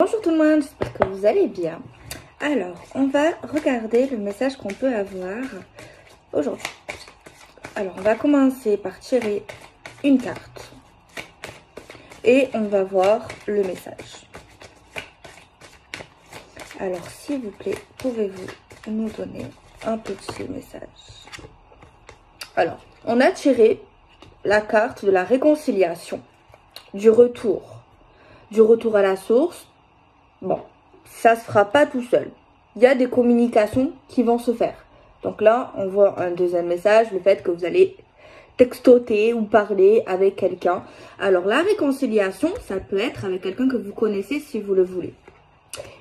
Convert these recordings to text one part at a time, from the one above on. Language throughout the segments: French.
Bonjour tout le monde, j'espère que vous allez bien. Alors, on va regarder le message qu'on peut avoir aujourd'hui. Alors, on va commencer par tirer une carte et on va voir le message. Alors, s'il vous plaît, pouvez-vous nous donner un petit message? Alors, on a tiré la carte de la réconciliation, du retour à la source. Bon, ça se fera pas tout seul. Il y a des communications qui vont se faire. Donc là, on voit un deuxième message, le fait que vous allez textoter ou parler avec quelqu'un. Alors la réconciliation, ça peut être avec quelqu'un que vous connaissez si vous le voulez.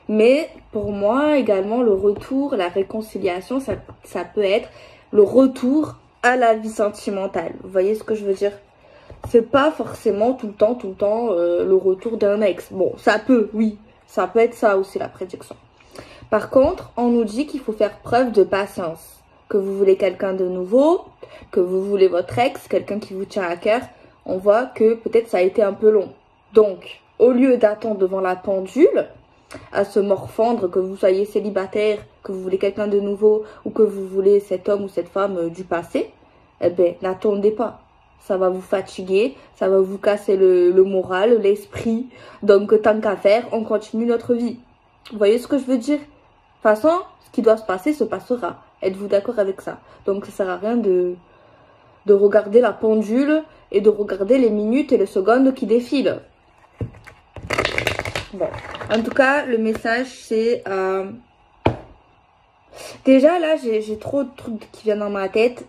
Mais pour moi également, le retour, la réconciliation, ça peut être le retour à la vie sentimentale. Vous voyez ce que je veux dire? C'est pas forcément tout le temps le retour d'un ex. Bon, ça peut, oui. Ça peut être ça aussi la prédiction. Par contre, on nous dit qu'il faut faire preuve de patience. Que vous voulez quelqu'un de nouveau, que vous voulez votre ex, quelqu'un qui vous tient à cœur. On voit que peut-être ça a été un peu long. Donc, au lieu d'attendre devant la pendule, à se morfondre, que vous soyez célibataire, que vous voulez quelqu'un de nouveau ou que vous voulez cet homme ou cette femme du passé, eh bien, n'attendez pas. Ça va vous fatiguer, ça va vous casser le moral, l'esprit. Donc, tant qu'à faire, on continue notre vie. Vous voyez ce que je veux dire? De toute façon, ce qui doit se passer se passera. Êtes-vous d'accord avec ça? Donc, ça sert à rien de regarder la pendule et de regarder les minutes et les secondes qui défilent. Bon, en tout cas, le message, c'est... Déjà, là, j'ai trop de trucs qui viennent dans ma tête.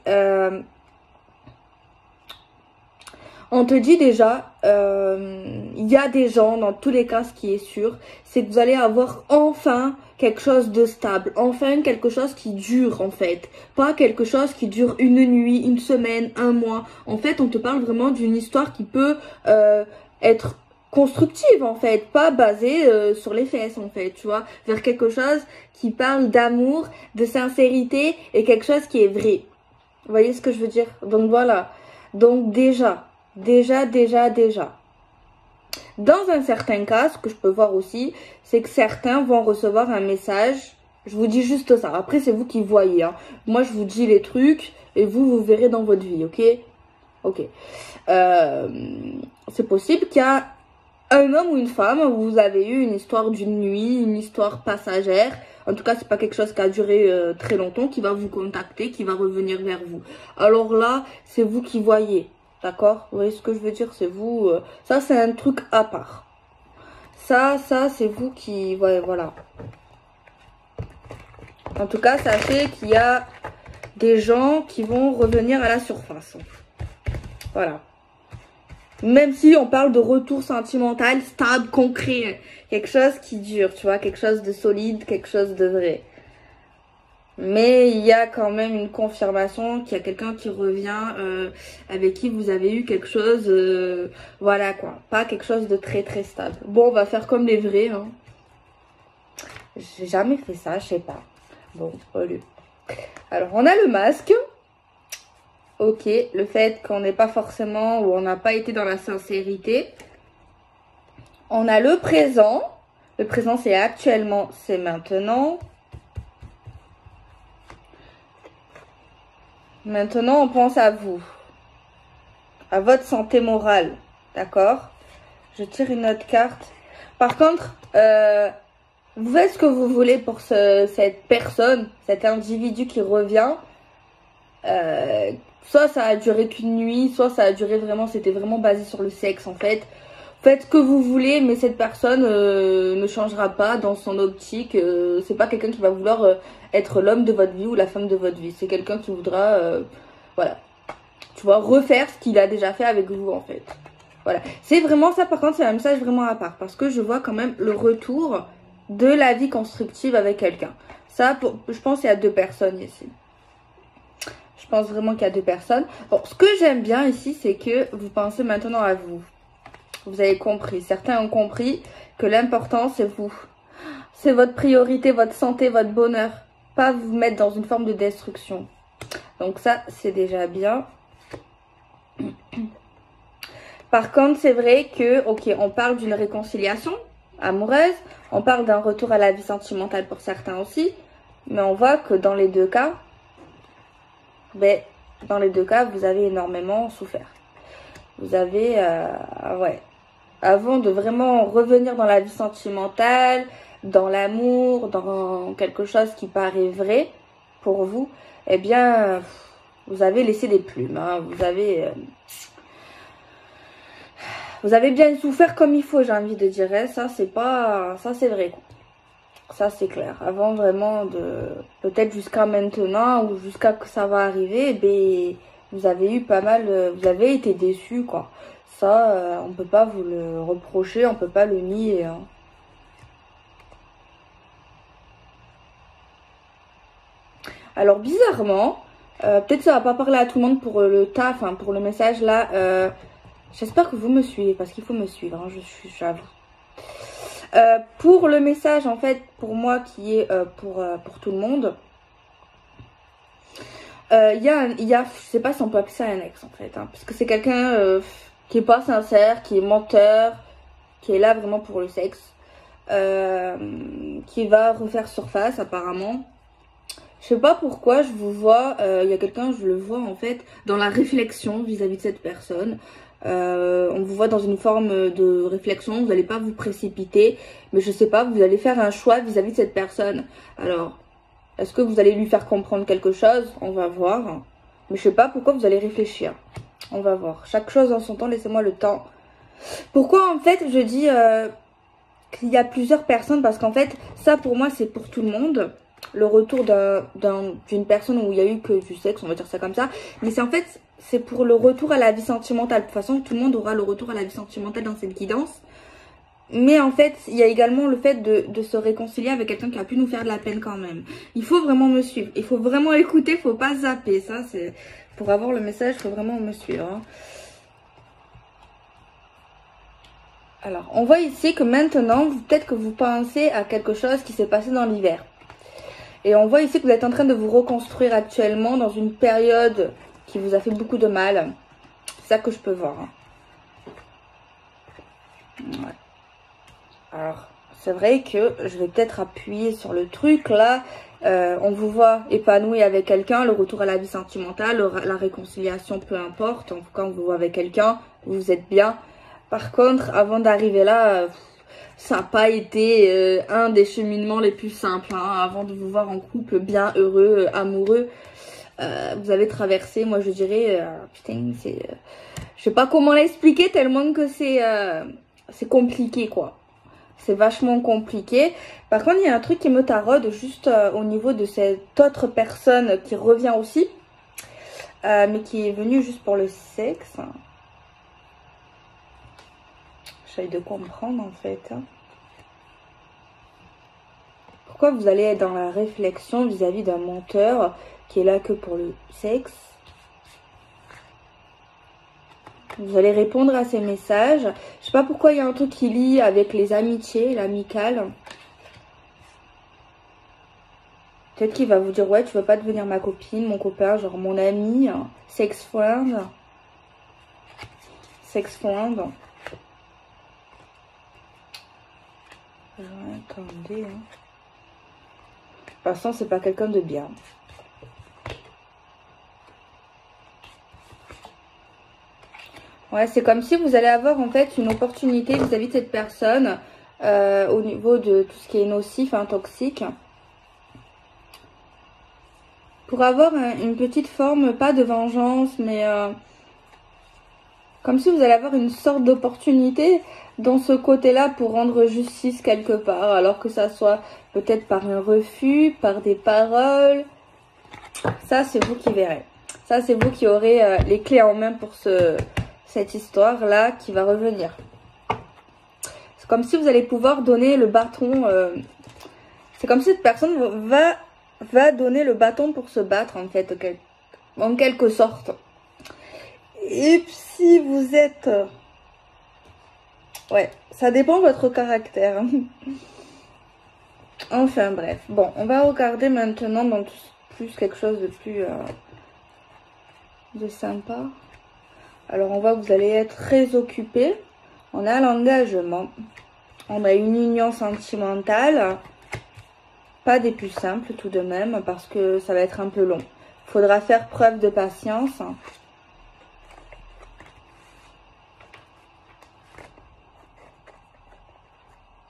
On te dit déjà, il y a des gens, dans tous les cas, ce qui est sûr, c'est que vous allez avoir enfin quelque chose de stable, enfin quelque chose qui dure en fait. Pas quelque chose qui dure une nuit, une semaine, un mois. En fait, on te parle vraiment d'une histoire qui peut être constructive en fait, pas basée sur les fesses en fait, tu vois. Vers quelque chose qui parle d'amour, de sincérité et quelque chose qui est vrai. Vous voyez ce que je veux dire? Donc voilà. Donc déjà. Dans un certain cas, ce que je peux voir aussi, c'est que certains vont recevoir un message. Je vous dis juste ça. Après, c'est vous qui voyez. Hein. Moi, je vous dis les trucs et vous verrez dans votre vie, ok? Ok. C'est possible qu'il y a un homme ou une femme où vous avez eu une histoire d'une nuit, une histoire passagère. En tout cas, c'est pas quelque chose qui a duré très longtemps, qui va vous contacter, qui va revenir vers vous. Alors là, c'est vous qui voyez. D'accord? Vous voyez ce que je veux dire? C'est vous. Ça, c'est un truc à part. Ça, c'est vous qui... Ouais, voilà. En tout cas, sachez qu'il y a des gens qui vont revenir à la surface. Voilà. Même si on parle de retour sentimental, stable, concret. Quelque chose qui dure, tu vois. Quelque chose de solide, quelque chose de vrai. Mais il y a quand même une confirmation qu'il y a quelqu'un qui revient avec qui vous avez eu quelque chose, voilà quoi, pas quelque chose de très stable. Bon, on va faire comme les vrais, hein. J'ai jamais fait ça, je sais pas. Bon, au lieu. Alors, on a le masque. Ok, le fait qu'on n'est pas forcément, ou on n'a pas été dans la sincérité. On a le présent. Le présent, c'est actuellement, c'est maintenant. Maintenant, on pense à vous, à votre santé morale, d'accord? Je tire une autre carte. Par contre, vous faites ce que vous voulez pour cette personne, cet individu qui revient. Soit ça a duré qu'une nuit, soit ça a duré vraiment, c'était vraiment basé sur le sexe en fait. Faites ce que vous voulez, mais cette personne ne changera pas dans son optique. C'est pas quelqu'un qui va vouloir être l'homme de votre vie ou la femme de votre vie. C'est quelqu'un qui voudra, voilà, tu vois, refaire ce qu'il a déjà fait avec vous en fait. Voilà, c'est vraiment ça. Par contre, c'est un message vraiment à part parce que je vois quand même le retour de la vie constructive avec quelqu'un. Ça, je pense qu'il y a deux personnes ici. Je pense vraiment qu'il y a deux personnes. Bon, ce que j'aime bien ici, c'est que vous pensez maintenant à vous. Vous avez compris, certains ont compris que l'important c'est vous. C'est votre priorité, votre santé, votre bonheur. Pas vous mettre dans une forme de destruction. Donc ça, c'est déjà bien. Par contre, c'est vrai que, ok, on parle d'une réconciliation. amoureuse. On parle d'un retour à la vie sentimentale pour certains aussi. Mais on voit que dans les deux cas, vous avez énormément souffert. Vous avez, ouais, avant de vraiment revenir dans la vie sentimentale, dans l'amour, dans quelque chose qui paraît vrai pour vous, eh bien, vous avez laissé des plumes. Hein. Vous avez bien souffert comme il faut, j'ai envie de dire. Ça, c'est pas, ça c'est vrai. Ça, c'est clair. Avant vraiment peut-être jusqu'à maintenant ou jusqu'à que ça va arriver, ben, vous avez eu pas mal, vous avez été déçus, quoi. Ça, on peut pas vous le reprocher, on peut pas le nier. Hein. Alors, bizarrement, peut-être ça va pas parler à tout le monde pour le taf, hein, pour le message là. J'espère que vous me suivez, parce qu'il faut me suivre, hein, j'avoue. Pour le message, en fait, pour moi, qui est pour tout le monde, je sais pas si on peut appeler ça un ex, en fait, hein, parce que c'est quelqu'un qui est pas sincère, qui est menteur, qui est là vraiment pour le sexe, qui va refaire surface, apparemment. Je sais pas pourquoi, je vous vois, il y a quelqu'un, je le vois, en fait, dans la réflexion vis-à-vis de cette personne. On vous voit dans une forme de réflexion, vous n'allez pas vous précipiter, mais je sais pas, vous allez faire un choix vis-à-vis de cette personne. Alors, est-ce que vous allez lui faire comprendre quelque chose? On va voir. Mais je sais pas pourquoi vous allez réfléchir. On va voir. Chaque chose en son temps, laissez-moi le temps. Pourquoi en fait je dis qu'il y a plusieurs personnes? Parce qu'en fait, ça pour moi c'est pour tout le monde. Le retour d'une personne où il y a eu que du sexe, on va dire ça comme ça. Mais c'est en fait, c'est pour le retour à la vie sentimentale. De toute façon, tout le monde aura le retour à la vie sentimentale dans cette guidance. Mais en fait, il y a également le fait de se réconcilier avec quelqu'un qui a pu nous faire de la peine quand même. Il faut vraiment me suivre. Il faut vraiment écouter, il ne faut pas zapper. Ça, c'est pour avoir le message, il faut vraiment me suivre. Hein. Alors, on voit ici que maintenant, peut-être que vous pensez à quelque chose qui s'est passé dans l'hiver. Et on voit ici que vous êtes en train de vous reconstruire actuellement dans une période qui vous a fait beaucoup de mal. C'est ça que je peux voir. Hein. Ouais. Alors, c'est vrai que je vais peut-être appuyer sur le truc. Là, on vous voit épanoui avec quelqu'un, le retour à la vie sentimentale, la réconciliation, peu importe. En tout cas, on vous voit avec quelqu'un, vous êtes bien. Par contre, avant d'arriver là... ça n'a pas été un des cheminements les plus simples. Hein, avant de vous voir en couple bien heureux, amoureux, vous avez traversé, moi je dirais, putain, c'est... je sais pas comment l'expliquer tellement que c'est compliqué, quoi. C'est vachement compliqué. Par contre, il y a un truc qui me taraude juste au niveau de cette autre personne qui revient aussi. Mais qui est venue juste pour le sexe. J'essaie de comprendre en fait. Pourquoi vous allez être dans la réflexion vis-à-vis d'un menteur qui est là que pour le sexe? Vous allez répondre à ces messages. Je sais pas pourquoi il y a un truc qui lie avec les amitiés, l'amical. Peut-être qu'il va vous dire, ouais, tu veux pas devenir ma copine, mon copain, genre mon ami, sex friend. Sex friend. Attendez. Hein. De toute façon, c'est pas quelqu'un de bien. Ouais, c'est comme si vous allez avoir en fait une opportunité vis-à-vis de cette personne au niveau de tout ce qui est nocif, hein, toxique. Pour avoir une petite forme, pas de vengeance, mais comme si vous allez avoir une sorte d'opportunité dans ce côté-là pour rendre justice quelque part. Alors que ça soit peut-être par un refus, par des paroles. Ça, c'est vous qui verrez. Ça, c'est vous qui aurez les clés en main pour cette histoire-là qui va revenir. C'est comme si vous allez pouvoir donner le bâton. C'est comme si cette personne va donner le bâton pour se battre, en fait, en quelque sorte. Et si vous êtes... ouais, ça dépend de votre caractère. Enfin, bref. Bon, on va regarder maintenant dans plus quelque chose de plus... de sympa. Alors, on voit que vous allez être très occupé. On a l'engagement. On a une union sentimentale. Pas des plus simples tout de même, parce que ça va être un peu long. Il faudra faire preuve de patience.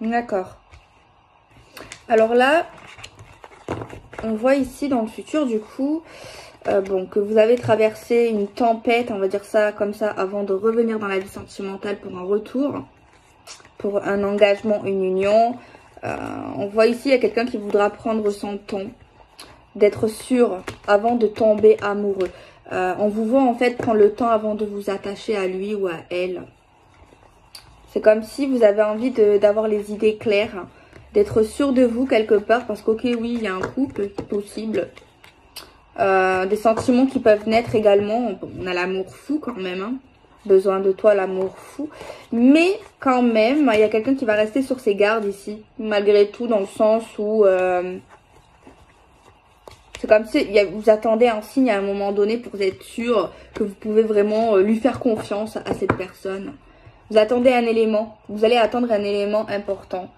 D'accord. Alors là, on voit ici dans le futur, du coup, bon, que vous avez traversé une tempête, on va dire ça comme ça, avant de revenir dans la vie sentimentale pour un retour, pour un engagement, une union. On voit ici, il y a quelqu'un qui voudra prendre son temps, d'être sûr avant de tomber amoureux. On vous voit en fait prendre le temps avant de vous attacher à lui ou à elle. C'est comme si vous avez envie d'avoir les idées claires, d'être sûr de vous quelque part, parce qu'ok, oui, il y a un couple possible. Des sentiments qui peuvent naître également. On a l'amour fou quand même, hein. Besoin de toi, l'amour fou. Mais quand même, il y a quelqu'un qui va rester sur ses gardes ici, malgré tout, dans le sens où c'est comme si vous attendez un signe à un moment donné pour être sûr que vous pouvez vraiment lui faire confiance à cette personne. Vous attendez un élément, vous allez attendre un élément important.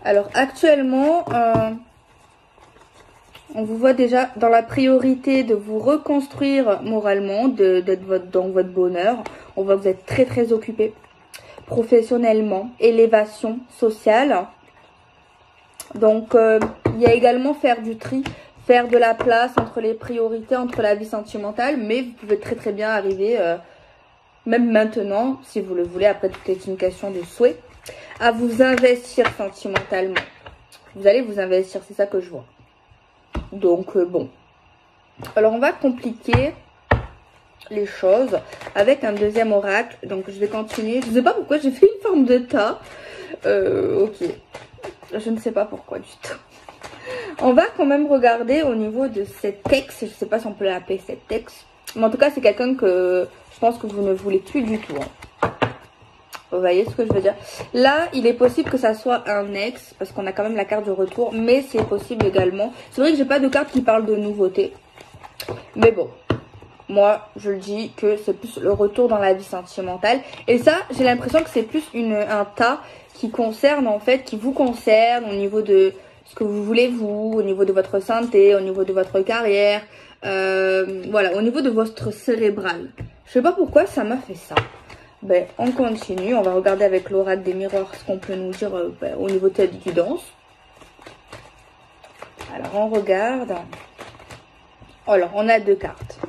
Alors actuellement, on vous voit déjà dans la priorité de vous reconstruire moralement, d'être dans votre bonheur. On voit que vous êtes très très occupé professionnellement, élévation sociale. Donc il y a également faire du tri, faire de la place entre les priorités, entre la vie sentimentale. Mais vous pouvez très très bien arriver, même maintenant, si vous le voulez, après tout est une question de souhait, à vous investir sentimentalement. Vous allez vous investir, c'est ça que je vois. Donc bon, alors on va compliquer les choses avec un deuxième oracle. Donc je vais continuer. Je ne sais pas pourquoi j'ai fait une forme de tas. Ok, je ne sais pas pourquoi du tout. On va quand même regarder au niveau de cette texte. Je ne sais pas si on peut l'appeler cette texte, mais en tout cas c'est quelqu'un que je pense que vous ne voulez plus du tout, hein. Vous voyez ce que je veux dire? Là, il est possible que ça soit un ex, parce qu'on a quand même la carte du retour, mais c'est possible également. C'est vrai que j'ai pas de carte qui parle de nouveauté, mais bon, moi, je le dis que c'est plus le retour dans la vie sentimentale. Et ça, j'ai l'impression que c'est plus un tas qui concerne, en fait, qui vous concerne au niveau de ce que vous voulez vous, au niveau de votre santé, au niveau de votre carrière, voilà, au niveau de votre cérébral. Je sais pas pourquoi ça m'a fait ça. Ben, on continue, on va regarder avec l'oracle des miroirs ce qu'on peut nous dire au niveau de cette guidance. Alors, on regarde. Alors, on a deux cartes.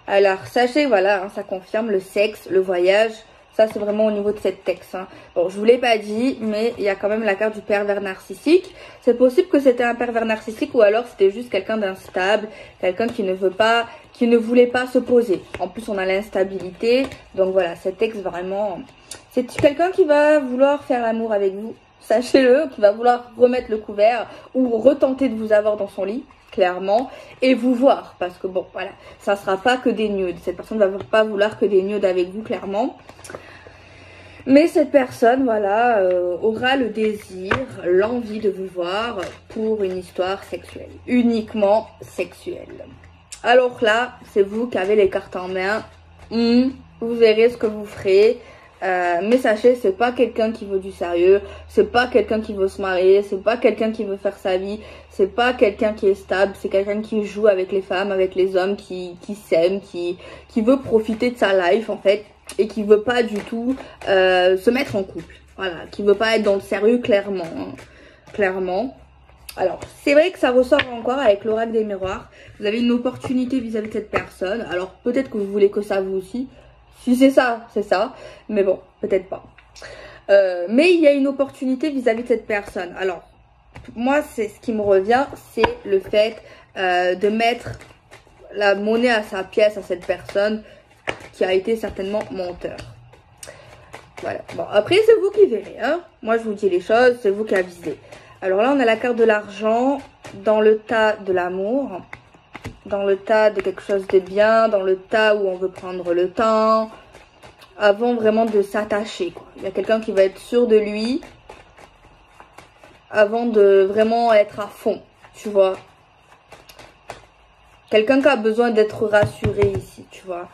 Alors, sachez, voilà, hein, ça confirme le sexe, le voyage. Ça, c'est vraiment au niveau de cette texte, hein. Bon, je vous l'ai pas dit, mais il y a quand même la carte du pervers narcissique. C'est possible que c'était un pervers narcissique ou alors c'était juste quelqu'un d'instable, quelqu'un qui ne voulait pas se poser. En plus, on a l'instabilité. Donc voilà, cet texte vraiment, c'est quelqu'un qui va vouloir faire l'amour avec vous. Sachez-le, qui va vouloir remettre le couvert ou retenter de vous avoir dans son lit, clairement, et vous voir, parce que bon, voilà, ça sera pas que des nudes. Cette personne ne va pas vouloir que des nudes avec vous, clairement. Mais cette personne, voilà, aura le désir, l'envie de vous voir pour une histoire sexuelle, uniquement sexuelle. Alors là, c'est vous qui avez les cartes en main. Vous verrez ce que vous ferez. Mais sachez, c'est pas quelqu'un qui veut du sérieux, c'est pas quelqu'un qui veut se marier, c'est pas quelqu'un qui veut faire sa vie, c'est pas quelqu'un qui est stable, c'est quelqu'un qui joue avec les femmes, avec les hommes, qui s'aime, qui veut profiter de sa life en fait, et qui veut pas du tout se mettre en couple, voilà, qui veut pas être dans le sérieux, clairement, hein, clairement. Alors, c'est vrai que ça ressort encore avec l'oracle des miroirs. Vous avez une opportunité vis-à-vis de cette personne. Alors, peut-être que vous voulez que ça vous aussi. Si c'est ça, c'est ça. Mais bon, peut-être pas. Mais il y a une opportunité vis-à-vis de cette personne. Alors, moi, c'est ce qui me revient, c'est le fait de mettre la monnaie à sa pièce à cette personne qui a été certainement menteur. Voilà. Bon, après, c'est vous qui verrez, hein. Moi, je vous dis les choses, c'est vous qui avisez. Alors là, on a la carte de l'argent dans le tas de l'amour, dans le tas de quelque chose de bien, dans le tas où on veut prendre le temps, avant vraiment de s'attacher, quoi. Il y a quelqu'un qui va être sûr de lui, avant de vraiment être à fond, tu vois. Quelqu'un qui a besoin d'être rassuré ici, tu vois.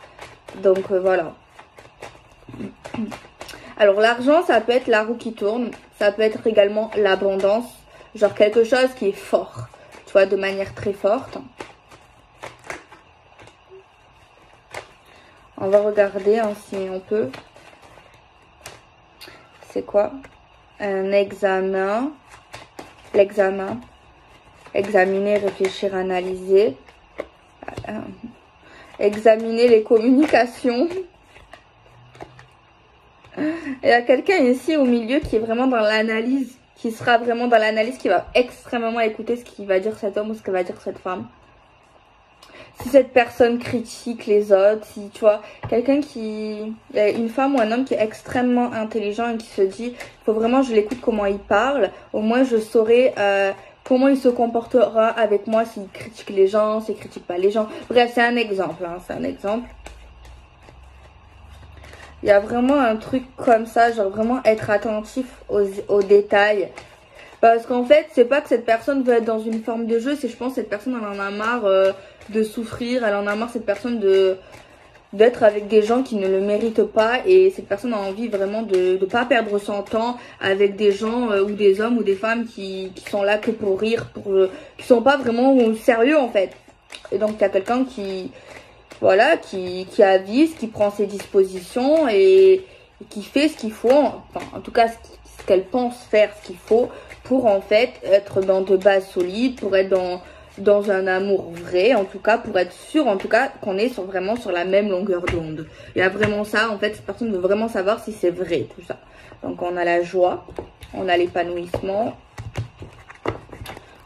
Donc voilà. Alors l'argent, ça peut être la roue qui tourne. Ça peut être également l'abondance. Genre quelque chose qui est fort. Tu vois, de manière très forte. On va regarder hein, si on peut. C'est quoi? Un examen. L'examen. Examiner, réfléchir, analyser. Examiner les communications. Il y a quelqu'un ici au milieu qui est vraiment dans l'analyse. Qui sera vraiment dans l'analyse, qui va extrêmement écouter ce qu'il va dire cet homme ou ce que va dire cette femme. Si cette personne critique les autres, si tu vois, quelqu'un qui... Une femme ou un homme qui est extrêmement intelligent et qui se dit, il faut vraiment que je l'écoute comment il parle. Au moins je saurai comment il se comportera avec moi s'il critique les gens, s'il critique pas les gens. Bref, c'est un exemple, hein, c'est un exemple. Il y a vraiment un truc comme ça, genre vraiment être attentif aux détails. Parce qu'en fait, c'est pas que cette personne veut être dans une forme de jeu, c'est je pense que cette personne elle en a marre de souffrir, elle en a marre cette personne d'être avec des gens qui ne le méritent pas. Et cette personne a envie vraiment de pas perdre son temps avec des gens ou des hommes ou des femmes qui sont là que pour rire, qui sont pas vraiment sérieux en fait. Et donc il y a quelqu'un qui... Voilà, qui avise, qui prend ses dispositions et qui fait ce qu'il faut, enfin, en tout cas ce qu'elle pense faire, ce qu'il faut pour en fait être dans de bases solides, pour être dans un amour vrai, en tout cas pour être sûr en tout cas qu'on est vraiment sur la même longueur d'onde. Il y a vraiment ça, en fait cette personne veut vraiment savoir si c'est vrai tout ça. Donc on a la joie, on a l'épanouissement.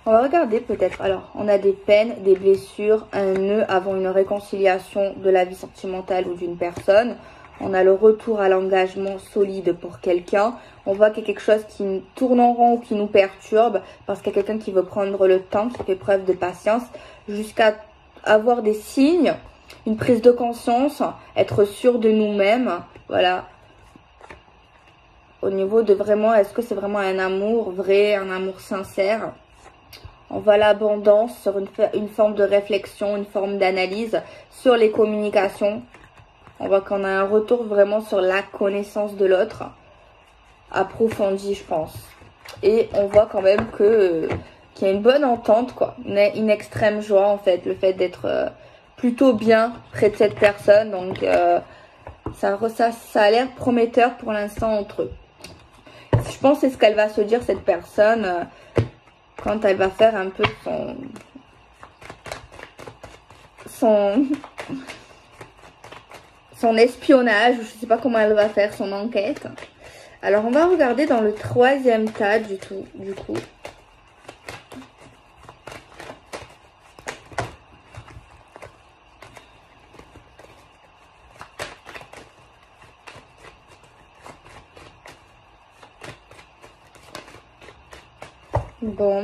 On va regarder peut-être. Alors, on a des peines, des blessures, un nœud avant une réconciliation de la vie sentimentale ou d'une personne. On a le retour à l'engagement solide pour quelqu'un. On voit qu'il y a quelque chose qui tourne en rond ou qui nous perturbe parce qu'il y a quelqu'un qui veut prendre le temps, qui fait preuve de patience jusqu'à avoir des signes, une prise de conscience, être sûr de nous-mêmes. Voilà. Au niveau de vraiment, est-ce que c'est vraiment un amour vrai, un amour sincère? On voit l'abondance sur une forme de réflexion, une forme d'analyse sur les communications. On voit qu'on a un retour vraiment sur la connaissance de l'autre, approfondie je pense. Et on voit quand même qu'il y a une bonne entente, quoi. Une extrême joie en fait, le fait d'être plutôt bien près de cette personne. Donc ça a l'air prometteur pour l'instant entre eux. Je pense que c'est ce qu'elle va se dire cette personne. Quand elle va faire un peu son espionnage, je sais pas comment elle va faire son enquête. Alors on va regarder dans le troisième tas du coup. Bon.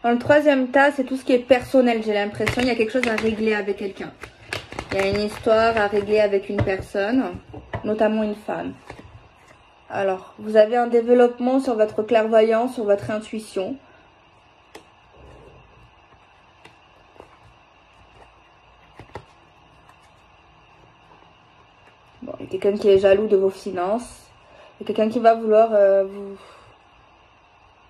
Dans le troisième tas, c'est tout ce qui est personnel, j'ai l'impression. Il y a quelque chose à régler avec quelqu'un. Il y a une histoire à régler avec une personne, notamment une femme. Alors, vous avez un développement sur votre clairvoyance, sur votre intuition. Bon, il y a quelqu'un qui est jaloux de vos finances. Il y a quelqu'un qui va vouloir vous...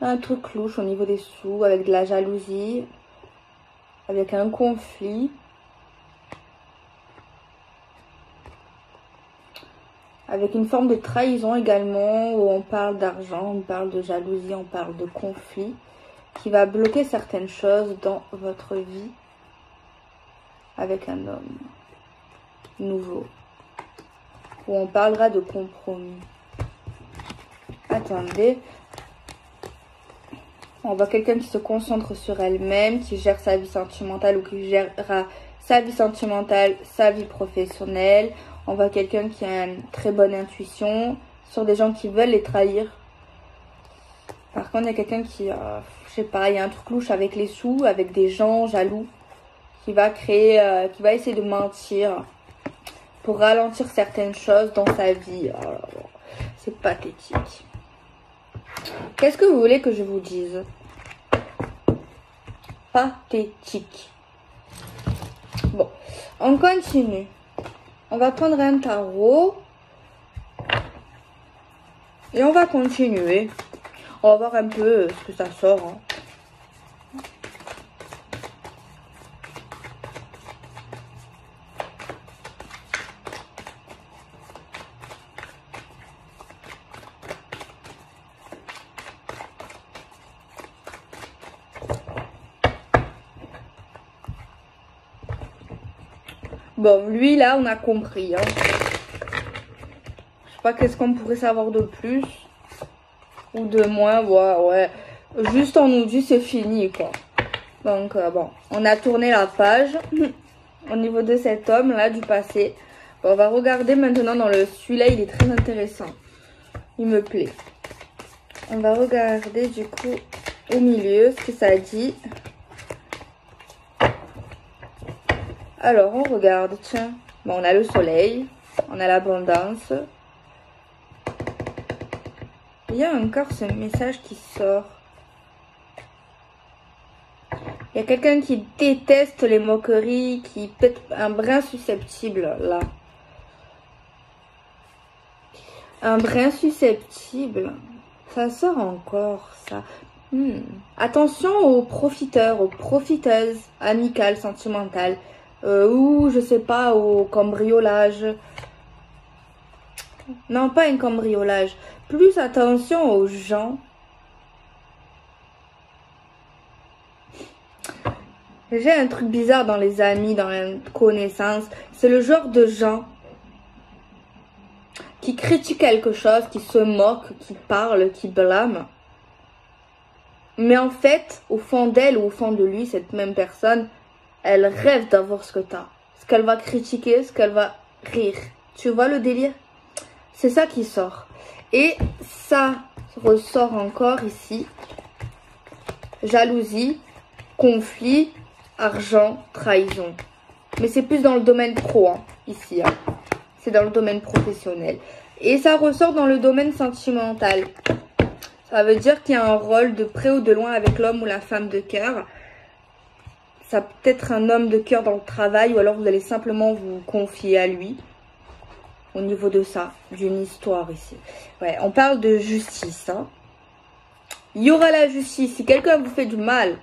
Un truc louche au niveau des sous, avec de la jalousie, avec un conflit. Avec une forme de trahison également, où on parle d'argent, on parle de jalousie, on parle de conflit, qui va bloquer certaines choses dans votre vie avec un homme nouveau, où on parlera de compromis. Attendez. On voit quelqu'un qui se concentre sur elle-même, qui gère sa vie sentimentale ou qui gérera sa vie sentimentale, sa vie professionnelle. On voit quelqu'un qui a une très bonne intuition sur des gens qui veulent les trahir. Par contre, il y a quelqu'un qui, je sais pas, il y a un truc louche avec les sous, avec des gens jaloux, qui va créer, qui va essayer de mentir pour ralentir certaines choses dans sa vie. Oh, c'est pathétique. Qu'est-ce que vous voulez que je vous dise? Pathétique. Bon, On continue. On va prendre un tarot. Et on va continuer. On va voir un peu ce que ça sort. Hein. Bon, lui, là, on a compris. Hein. Je sais pas qu'est-ce qu'on pourrait savoir de plus. Ou de moins, ouais. Juste, on nous dit c'est fini, quoi. Donc, bon, on a tourné la page. Au niveau de cet homme-là, du passé. Bon, on va regarder maintenant dans le... Celui-là, il est très intéressant. Il me plaît. On va regarder, du coup, au milieu, ce que ça dit. Alors, on regarde, tiens. Bon, on a le soleil, on a l'abondance. Il y a encore ce message qui sort. Il y a quelqu'un qui déteste les moqueries, qui peut être un brin susceptible, là. Un brin susceptible. Ça sort encore, ça. Attention aux profiteurs, aux profiteuses, amicales, sentimentales. Ou je sais pas, au cambriolage. Non, pas un cambriolage. Plus attention aux gens. J'ai un truc bizarre dans les amis, dans les connaissances. C'est le genre de gens qui critiquent quelque chose, qui se moquent, qui parlent, qui blâment. Mais en fait, au fond d'elle ou au fond de lui, cette même personne, elle rêve d'avoir ce que tu as. Ce qu'elle va critiquer, ce qu'elle va rire. Tu vois le délire? C'est ça qui sort. Et ça ressort encore ici. Jalousie, conflit, argent, trahison. Mais c'est plus dans le domaine pro, hein, ici. Hein. C'est dans le domaine professionnel. Et ça ressort dans le domaine sentimental. Ça veut dire qu'il y a un rôle de près ou de loin avec l'homme ou la femme de cœur. Ça peut être un homme de cœur dans le travail ou alors vous allez simplement vous confier à lui. Au niveau de ça, d'une histoire ici. Ouais, on parle de justice. Hein. Il y aura la justice. Si quelqu'un vous fait du mal,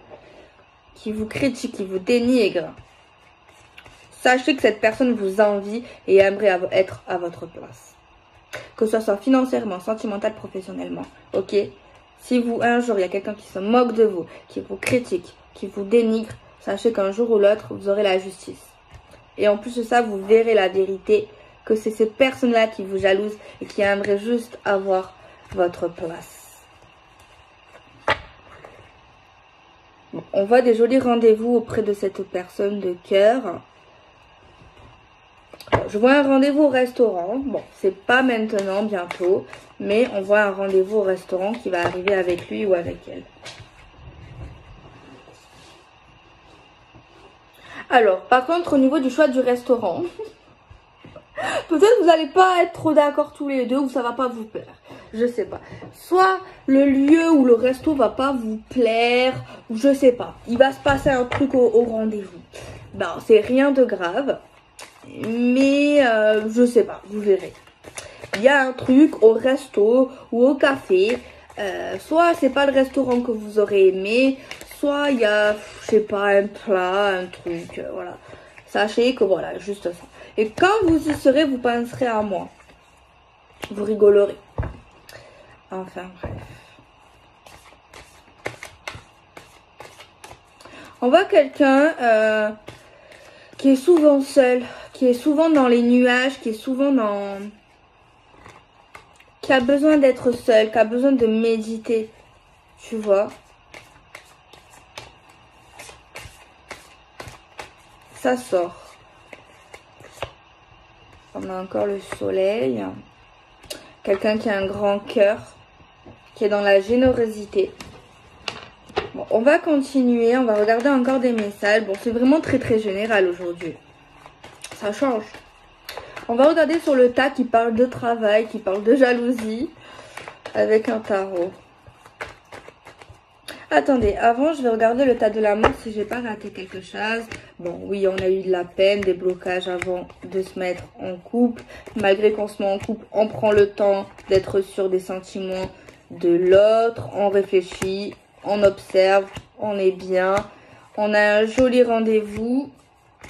qui vous critique, qui vous dénigre, sachez que cette personne vous envie et aimerait être à votre place. Que ce soit financièrement, sentimental, professionnellement. Ok? Si vous, un jour, il y a quelqu'un qui se moque de vous, qui vous critique, qui vous dénigre, sachez qu'un jour ou l'autre, vous aurez la justice. Et en plus de ça, vous verrez la vérité, que c'est ces personnes-là qui vous jalousent et qui aimeraient juste avoir votre place. Bon, on voit des jolis rendez-vous auprès de cette personne de cœur. Je vois un rendez-vous au restaurant. Bon, c'est pas maintenant, bientôt. Mais on voit un rendez-vous au restaurant qui va arriver avec lui ou avec elle. Alors, par contre, au niveau du choix du restaurant, peut-être vous n'allez pas être trop d'accord tous les deux ou ça va pas vous plaire. Je sais pas. Soit le lieu ou le resto va pas vous plaire, ou je sais pas. Il va se passer un truc au rendez-vous. Ben, c'est rien de grave. Mais je sais pas, vous verrez. Il y a un truc au resto ou au café. Soit c'est pas le restaurant que vous aurez aimé, soit il y a, je sais pas, un plat, un truc, voilà. Sachez que voilà, juste ça. Et quand vous y serez, vous penserez à moi. Vous rigolerez. Enfin, bref. On voit quelqu'un qui est souvent seul, qui est souvent dans les nuages, qui est souvent dans... qui a besoin d'être seul, qui a besoin de méditer. Tu vois? Ça sort. On a encore le soleil. Quelqu'un qui a un grand cœur, qui est dans la générosité. Bon, on va continuer, on va regarder encore des messages. Bon, c'est vraiment très très général aujourd'hui. Ça change. On va regarder sur le tas qui parle de travail, qui parle de jalousie, avec un tarot. Attendez, avant je vais regarder le tas de l'amour si j'ai pas raté quelque chose. Bon, oui, on a eu de la peine, des blocages avant de se mettre en couple. Malgré qu'on se met en couple, on prend le temps d'être sûr des sentiments de l'autre. On réfléchit, on observe, on est bien. On a un joli rendez-vous.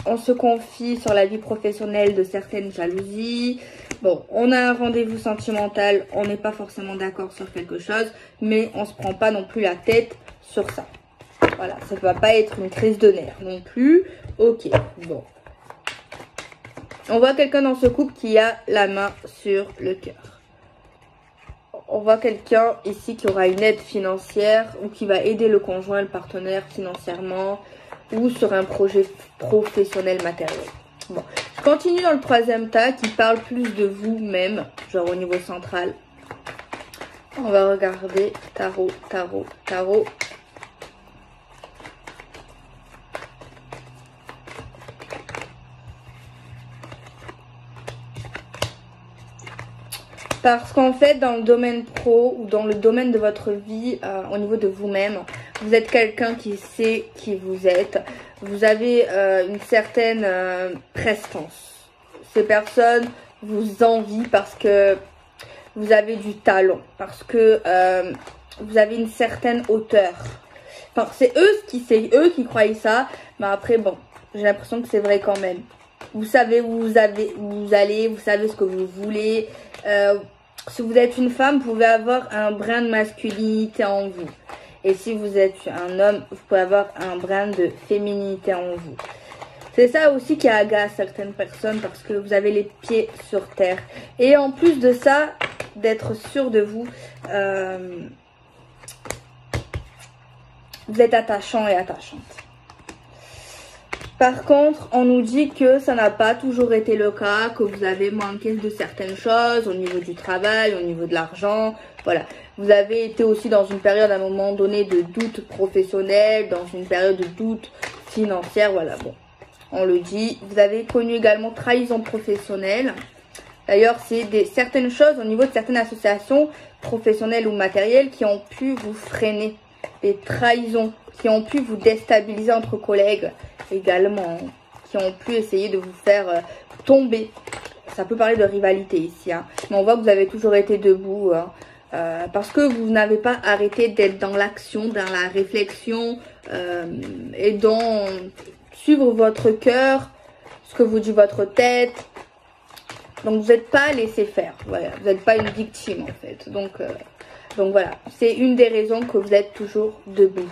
On se confie sur la vie professionnelle de certaines jalousies. Bon, on a un rendez-vous sentimental. On n'est pas forcément d'accord sur quelque chose, mais on se prend pas non plus la tête sur ça. Voilà, ça ne va pas être une crise de nerfs non plus. Ok, bon. On voit quelqu'un dans ce couple qui a la main sur le cœur. On voit quelqu'un ici qui aura une aide financière ou qui va aider le conjoint, le partenaire financièrement ou sur un projet professionnel matériel. Bon, je continue dans le troisième tas qui parle plus de vous-même, genre au niveau central. On va regarder tarot, tarot, tarot. Parce qu'en fait, dans le domaine pro ou dans le domaine de votre vie, au niveau de vous-même, vous êtes quelqu'un qui sait qui vous êtes. Vous avez une certaine prestance. Ces personnes vous envient parce que vous avez du talent. Parce que vous avez une certaine hauteur. Enfin, c'est eux qui croient ça. Mais après, bon, j'ai l'impression que c'est vrai quand même. Vous savez où vous allez, vous savez ce que vous voulez. Si vous êtes une femme, vous pouvez avoir un brin de masculinité en vous. Et si vous êtes un homme, vous pouvez avoir un brin de féminité en vous. C'est ça aussi qui agace certaines personnes parce que vous avez les pieds sur terre. Et en plus de ça, d'être sûr de vous, vous êtes attachant et attachante. Par contre, on nous dit que ça n'a pas toujours été le cas, que vous avez manqué de certaines choses au niveau du travail, au niveau de l'argent. Voilà, vous avez été aussi dans une période à un moment donné de doute professionnel, dans une période de doute financière. Voilà, bon, on le dit. Vous avez connu également trahison professionnelle. D'ailleurs, c'est certaines choses au niveau de certaines associations professionnelles ou matérielles qui ont pu vous freiner. Des trahisons qui ont pu vous déstabiliser entre collègues également, qui ont pu essayer de vous faire tomber. Ça peut parler de rivalité ici, hein. Mais on voit que vous avez toujours été debout, hein, parce que vous n'avez pas arrêté d'être dans l'action, dans la réflexion et dans suivre votre cœur, ce que vous dit votre tête. Donc vous n'êtes pas laissé faire, voilà. Vous n'êtes pas une victime en fait. Donc voilà, c'est une des raisons que vous êtes toujours debout.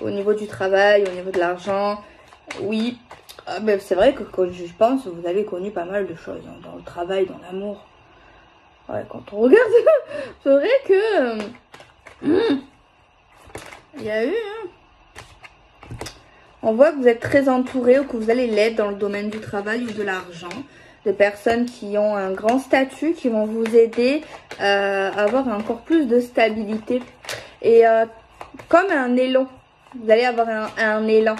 Au niveau du travail, au niveau de l'argent, oui. Mais c'est vrai que quand je pense, vous avez connu pas mal de choses, hein, dans le travail, dans l'amour. Ouais, quand on regarde, c'est vrai que... il y a eu... Hein. On voit que vous êtes très entouré ou que vous allez l'être dans le domaine du travail ou de l'argent. De personnes qui ont un grand statut, qui vont vous aider à avoir encore plus de stabilité. Et comme un élan, vous allez avoir un élan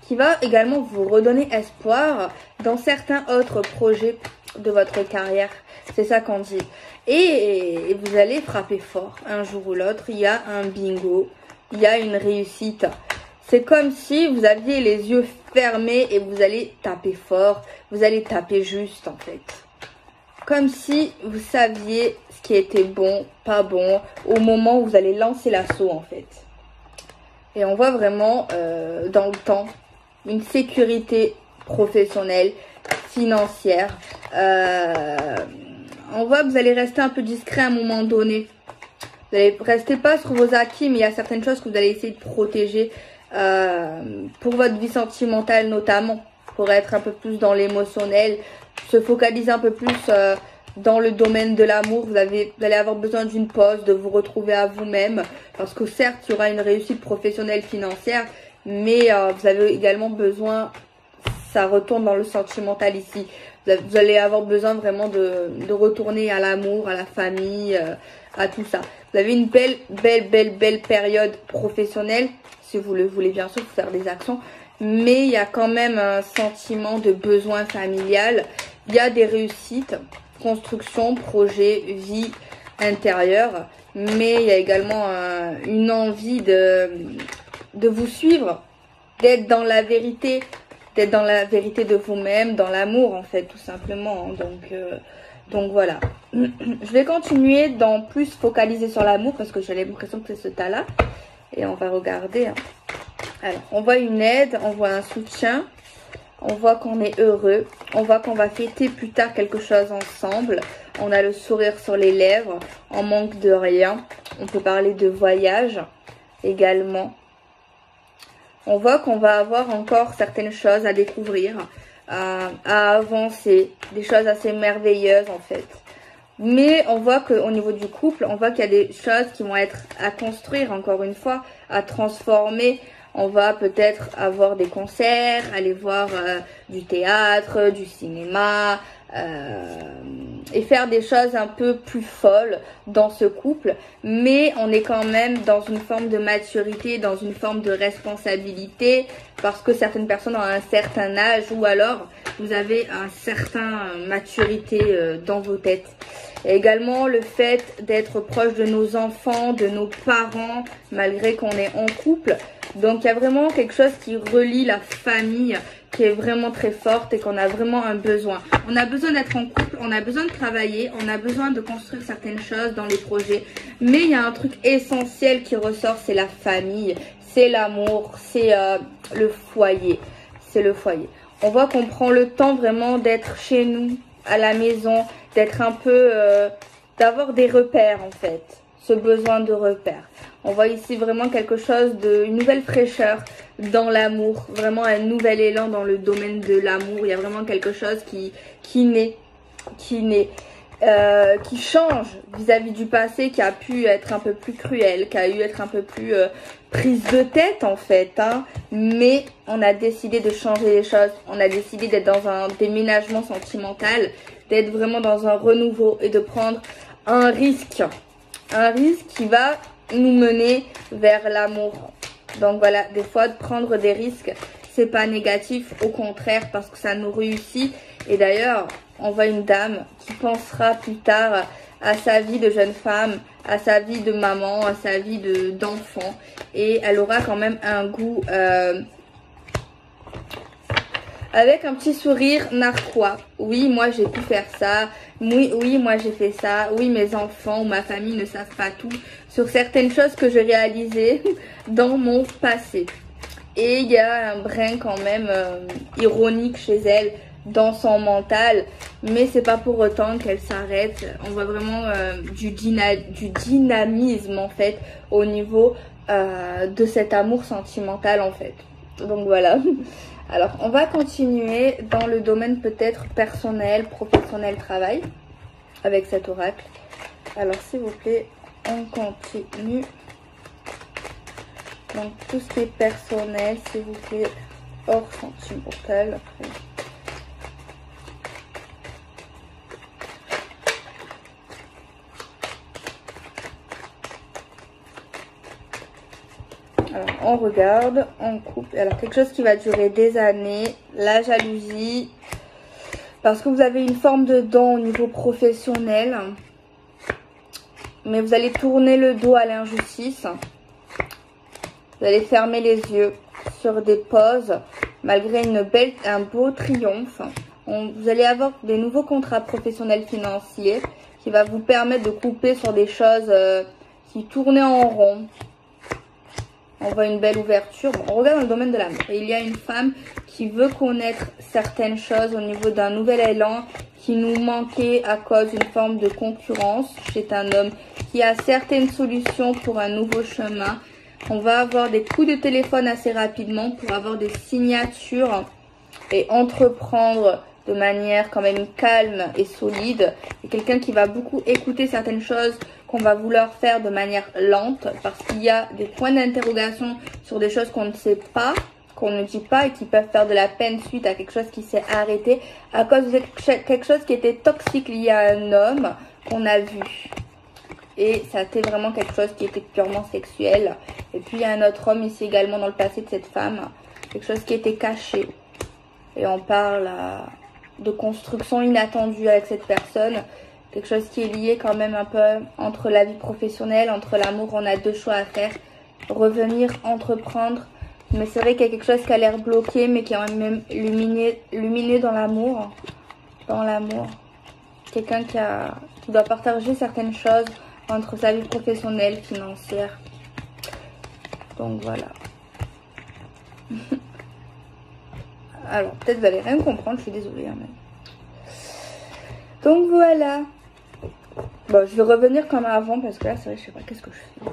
qui va également vous redonner espoir dans certains autres projets de votre carrière. C'est ça qu'on dit. Et vous allez frapper fort un jour ou l'autre. Il y a un bingo, il y a une réussite. C'est comme si vous aviez les yeux fermés et vous allez taper fort. Vous allez taper juste en fait. Comme si vous saviez ce qui était bon, pas bon, au moment où vous allez lancer l'assaut en fait. Et on voit vraiment dans le temps une sécurité professionnelle, financière. On voit que vous allez rester un peu discret à un moment donné. Vous allez rester pas sur vos acquis, mais il y a certaines choses que vous allez essayer de protéger pour votre vie sentimentale notamment, pour être un peu plus dans l'émotionnel, se focaliser un peu plus dans le domaine de l'amour. Vous allez avoir besoin d'une pause, de vous retrouver à vous-même, parce que certes il y aura une réussite professionnelle financière, mais vous avez également besoin, ça retourne dans le sentimental ici, vous allez avoir besoin vraiment de retourner à l'amour, à la famille, à tout ça. Vous avez une belle période professionnelle, si vous le voulez bien sûr, pour faire des actions, mais il y a quand même un sentiment de besoin familial. Il y a des réussites, construction, projet, vie intérieure, mais il y a également une envie de vous suivre, d'être dans la vérité, d'être dans la vérité de vous-même, dans l'amour en fait, tout simplement. Donc voilà. Je vais continuer d'en plus focaliser sur l'amour parce que j'ai l'impression que c'est ce tas-là. Et on va regarder. Alors, on voit une aide, on voit un soutien, on voit qu'on est heureux, on voit qu'on va fêter plus tard quelque chose ensemble. On a le sourire sur les lèvres, on manque de rien. On peut parler de voyage également. On voit qu'on va avoir encore certaines choses à découvrir, à avancer, des choses assez merveilleuses en fait. Mais on voit qu'au niveau du couple, on voit qu'il y a des choses qui vont être à construire encore une fois, à transformer. On va peut-être avoir des concerts, aller voir du théâtre, du cinéma et faire des choses un peu plus folles dans ce couple. Mais on est quand même dans une forme de maturité, dans une forme de responsabilité parce que certaines personnes ont un certain âge ou alors vous avez une certaine maturité dans vos têtes. Et également le fait d'être proche de nos enfants, de nos parents, malgré qu'on est en couple. Donc il y a vraiment quelque chose qui relie la famille, qui est vraiment très forte et qu'on a vraiment un besoin. On a besoin d'être en couple, on a besoin de travailler, on a besoin de construire certaines choses dans les projets. Mais il y a un truc essentiel qui ressort, c'est la famille, c'est l'amour, c'est le foyer. C'est le foyer. On voit qu'on prend le temps vraiment d'être chez nous, à la maison, d'être un peu, d'avoir des repères en fait, ce besoin de repères. On voit ici vraiment quelque chose une nouvelle fraîcheur dans l'amour, vraiment un nouvel élan dans le domaine de l'amour. Il y a vraiment quelque chose qui naît, qui change vis-à-vis du passé, qui a pu être un peu plus cruel, qui a eu être un peu plus prise de tête en fait, hein. Mais on a décidé de changer les choses, on a décidé d'être dans un déménagement sentimental, d'être vraiment dans un renouveau et de prendre un risque qui va nous mener vers l'amour. Donc voilà, des fois de prendre des risques, c'est pas négatif, au contraire, parce que ça nous réussit. Et d'ailleurs, on voit une dame qui pensera plus tard à sa vie de jeune femme, à sa vie de maman, à sa vie d'enfant. Et elle aura quand même un goût avec un petit sourire narquois. Oui, moi j'ai pu faire ça. Oui, moi j'ai fait ça. Oui, mes enfants ou ma famille ne savent pas tout sur certaines choses que j'ai réalisées dans mon passé. Et il y a un brin quand même ironique chez elle dans son mental, mais c'est pas pour autant qu'elle s'arrête. On voit vraiment du dynamisme en fait au niveau de cet amour sentimental en fait. Donc voilà. Alors on va continuer dans le domaine peut-être personnel, professionnel, travail avec cet oracle. Alors s'il vous plaît, on continue. Donc tout ce qui est personnel, s'il vous plaît, hors sentimental. Alors, on regarde, on coupe. Alors, quelque chose qui va durer des années. La jalousie. Parce que vous avez une forme de don au niveau professionnel. Mais vous allez tourner le dos à l'injustice. Vous allez fermer les yeux sur des pauses. Malgré un beau triomphe. Vous allez avoir des nouveaux contrats professionnels financiers. Qui va vous permettre de couper sur des choses qui tournaient en rond. On voit une belle ouverture. Bon, on regarde dans le domaine de l'amour. Et il y a une femme qui veut connaître certaines choses au niveau d'un nouvel élan qui nous manquait à cause d'une forme de concurrence. C'est un homme qui a certaines solutions pour un nouveau chemin. On va avoir des coups de téléphone assez rapidement pour avoir des signatures et entreprendre de manière quand même calme et solide. Et quelqu'un qui va beaucoup écouter certaines choses qu'on va vouloir faire de manière lente parce qu'il y a des points d'interrogation sur des choses qu'on ne sait pas, qu'on ne dit pas et qui peuvent faire de la peine suite à quelque chose qui s'est arrêté à cause de quelque chose qui était toxique lié à un homme qu'on a vu. Et ça a été vraiment quelque chose qui était purement sexuel. Et puis il y a un autre homme ici également dans le passé de cette femme, quelque chose qui était caché. Et on parle de construction inattendue avec cette personne. Quelque chose qui est lié quand même un peu entre la vie professionnelle, entre l'amour. On a deux choix à faire. Revenir, entreprendre Mais c'est vrai qu'il y a quelque chose qui a l'air bloqué, mais qui est même lumineux dans l'amour. Dans l'amour. Quelqu'un qui doit partager certaines choses entre sa vie professionnelle, financière. Donc voilà. Alors, peut-être vous allez rien comprendre, je suis désolée. Hein, mais... Donc voilà. Bon, je vais revenir comme avant parce que là, c'est vrai, je sais pas qu'est-ce que je fais.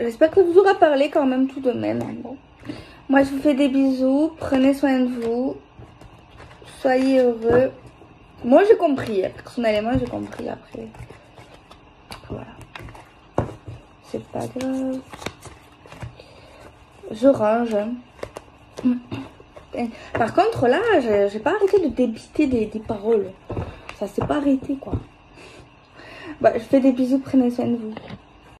J'espère que ça vous aura parlé quand même tout de même. Bon. Moi, je vous fais des bisous. Prenez soin de vous. Soyez heureux. Moi, j'ai compris. Personnellement, j'ai compris après. Voilà. C'est pas grave. Je range. Par contre, là, j'ai pas arrêté de débiter des paroles. Ça s'est pas arrêté, quoi. Bah, je fais des bisous. Prenez soin de vous.